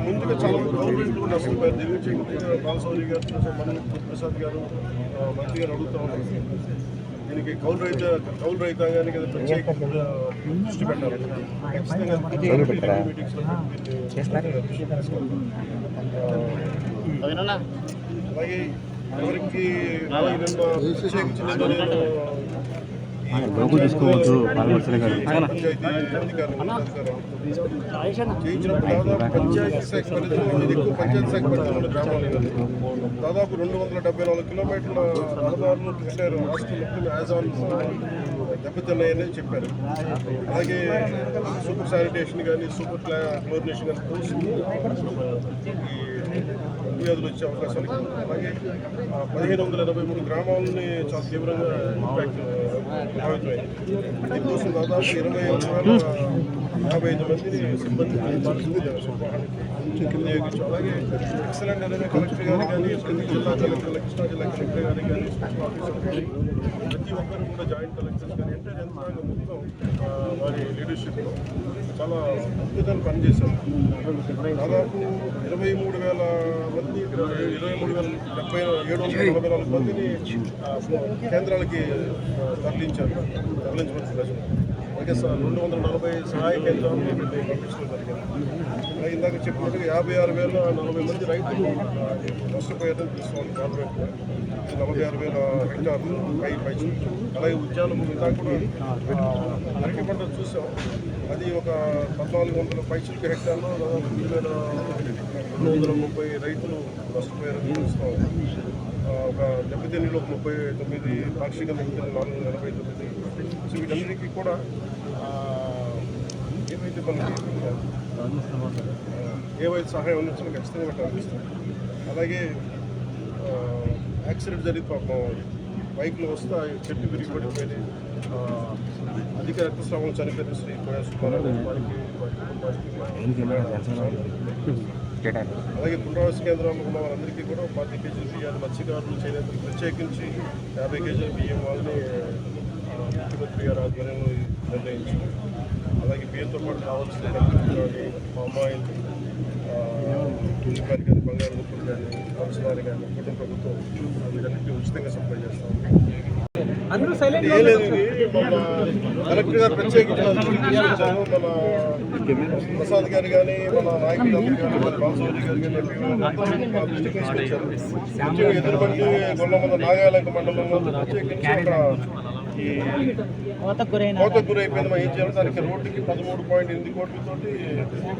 ముందుగా చాలా గవర్నమెంట్ కూడా అసలు బాలసౌరి గారు, ప్రసాద్ గారు, మంత్రి గారు అడుగుతూ ఉన్నారు. దీనికి కౌలు రైతాంగానికి ప్రత్యేక దృష్టి పెట్టాలి. అలాగే ఎవరికి ప్రత్యేకించి తీసుకోవచ్చు చేయించినప్పుడు దాదాపు పంచాయతీ శాఖ పరిధిలో ఎక్కువ పంచాయతీ శాఖ పరిధిలో ఉన్న గ్రామాలు దాదాపు 274 కిలోమీటర్ల రహదారులు పెట్టారు. రాష్ట్ర ముఖ్యంగా యాజాన్ దెబ్బతిన్నాయని చెప్పారు. అలాగే సూపర్ శానిటేషన్ కానీ సూపర్ క్లోరినేషన్ కానీ పోస్ట్ వ్యాధులు వచ్చే అవకాశాలు. అలాగే 1583 గ్రామాలని చాలా తీవ్రంగా ప్రభావితమైంది. దీనికోసం దాదాపు 25,055 మందిని సిబ్బంది వినియోగించాం. అలాగే ఎక్సలెంట్ అనే కలెక్టర్ గారు కానీ, ప్రతి జిల్లా కలెక్టర్, కృష్ణా జిల్లా కలెక్టర్ గారు కానీ, స్పెషల్ ఆఫీసర్ కానీ, ప్రతి ఒక్కరు కూడా జాయింట్ కలెక్టర్స్ కానీ అంటే యంత్రాంగం మొత్తం వారి లీడర్షిప్లో చాలా అద్భుతంగా పనిచేశారు. దాదాపు 23,000 మంది, 23,744 మందిని కేంద్రాలకి తరలించబడి ప్రజలు. అలాగే 240 సహాయ కేంద్రాలను పంపించడం జరిగింది. అలాగే ఇందాక చెప్పినట్టుగా 56,040 మంది రైతులు నష్టపోయారని తీసుకోవాలి. గవర్నమెంట్ 46,000 హెక్టార్లు పై. అలాగే ఉద్యాన భూమి ఇందాక కూడా అరటి పంటలు చూసాం. అది ఒక 1,400 పైచులకి హెక్టార్లో దాదాపు 2,230 రైతులు నష్టపోయారని చూస్తాం. ఒక దెబ్బతిన్నీళ్ళు 39, పాక్షిక దెబ్బతిని 489. సో వీటన్నిటికీ కూడా ఏవైతే మనకి ఏవైతే సహాయం అందించాలో ఖచ్చితంగా వాటి అందిస్తాం. అలాగే యాక్సిడెంట్ జరిగి పాపం బైక్లో వస్తే చెట్టు విరిగి పడిపోయింది, అధిక రక్తస్రావం చనిపోయిన శ్రీ సుబ్బారావు వారికి, అలాగే పునరావాస కేంద్రాల్లో ఉన్న వాళ్ళందరికీ కూడా 10 కేజీల బియ్యాన్ని మత్స్యకారులు, చేనేతలు ప్రత్యేకించి 50 కేజీల బియ్యం వాళ్ళని ముఖ్యమంత్రి గారు ఆధ్వర్యంలో నిర్ణయించారు. అలాగే బియ్యంతో పాటు కావాల్సిన కానీ మా అమ్మాయిలు తులిపాలు కానీ, బంగారు దుప్పులు కానీ, పంచదారి కానీ కుటుంబ ప్రభుత్వం వీటన్నింటినీ ఉచితంగా సప్లై చేస్తాం. కలెక్టర్ గారు ప్రత్యేకించి మన ప్రసాద్ గారు కానీ, మన నాయకులందరూ కానీ, మన బాలసౌరి గారు కానీ దృష్టికి తీసుకొచ్చారు. ముఖ్యంగా ఎదురుబండి గొల్లమంద నాగాలంక మండలంలో ప్రత్యేకించి అక్కడ ఈ కోతకు గురైపోయింది. ఏం చేయాలి, దానికి రోడ్డుకి 13.8 కోట్లతోటి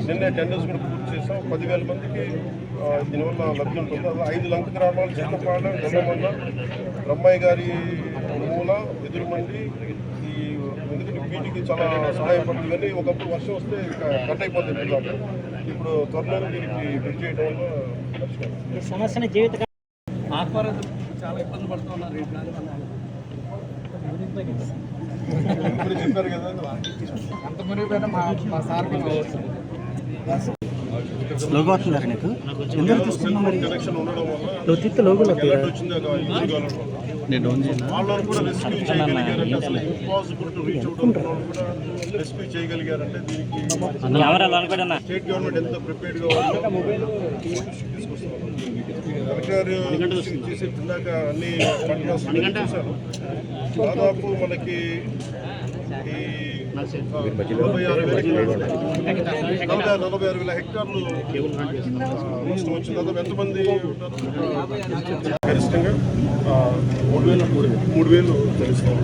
నిన్నే టెండర్స్ కూడా పూర్తి చేసాం. 10,000 మందికి దీనివల్ల లబ్ధి ఉంటుంది. అలా 5 లంక గ్రామాలు చిన్నపాడ, గొల్లమంద, బ్రహ్మయ్య గారి మూల, ఎదురుమండి ఎందుకంటే వీటికి చాలా సహాయపడుతుంది. కానీ ఒకప్పుడు వర్షం వస్తే కట్ అయిపోతుంది జిల్లాలో. ఇప్పుడు త్వరలో దీనికి బ్రిడ్జ్ చేయడం వల్ల సమస్యని జీవిత చాలా ఇబ్బంది పడుతూ ఉన్నారు. ఇప్పుడు చెప్పారు కదా, ఎంత మునిగిపోయినా మా సార్ లోగో వస్తుందా నీకు? ఎందుకు చూస్తున్నావు మరి? కనెక్షన్ ఉండడం వల్ల వచ్చింది. వాళ్ళని కూడా రెస్క్యూ చేయగలిగారంటే, అసలు ఇంపాసిబుల్ టు రీచ్ అవుట్ కూడా రెస్క్యూ చేయగలిగారంటే దీనికి స్టేట్ గవర్నమెంట్ ఎంత ప్రిపేర్డ్గా ఉందో తీసుకొస్తున్నారు. కలెక్టర్ చేసే ఇందాక అన్ని చూశాను. దాదాపు మనకి ఈ 46,000 హెక్టార్లు నష్టం వచ్చింది. దాదాపు ఎంతమంది గరిష్టంగా 3,000 తెలుస్తాం.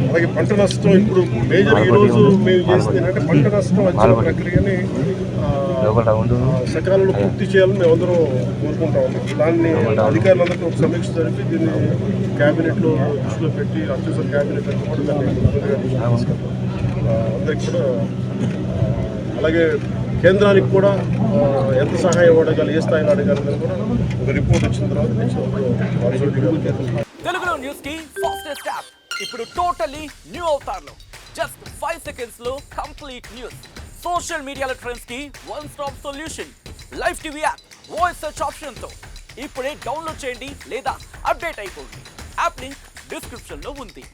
అలాగే పంట నష్టం ఇప్పుడు మేజర్ ఈరోజు మేము చేసింది ఏంటంటే పంట నష్టం వచ్చిన ప్రక్రియని సకాలంలో పూర్తి చేయాలని మేమందరం కోరుకుంటాము. దాన్ని అధికారులందరికీ ఒక సమీక్ష జరిపి దీన్ని క్యాబినెట్లో దృష్టిలో పెట్టి అత్యవసర క్యాబినెట్ కూడా దాన్ని అందరికి కూడా, అలాగే కేంద్రానికి కూడా ఎంత సహాయం అడగాలి, ఏ స్థాయిలో అడగాలని కూడా ఒక రిపోర్ట్ వచ్చిన తర్వాత తెలుగులో న్యూస్ కి ఫాస్టెస్ట్ యాప్ ఇప్పుడు టోటలీ న్యూ అవతార్లో జస్ట్ 5 seconds లో కంప్లీట్ న్యూస్. సోషల్ మీడియాలో ట్రెండ్స్ కి one stop solution. Live TV app voice search option తో ఇప్పుడే డౌన్లోడ్ చేయండి లేదా అప్డేట్ అయిపోండి. యాప్ లింక్ డిస్క్రిప్షన్ లో ఉంది.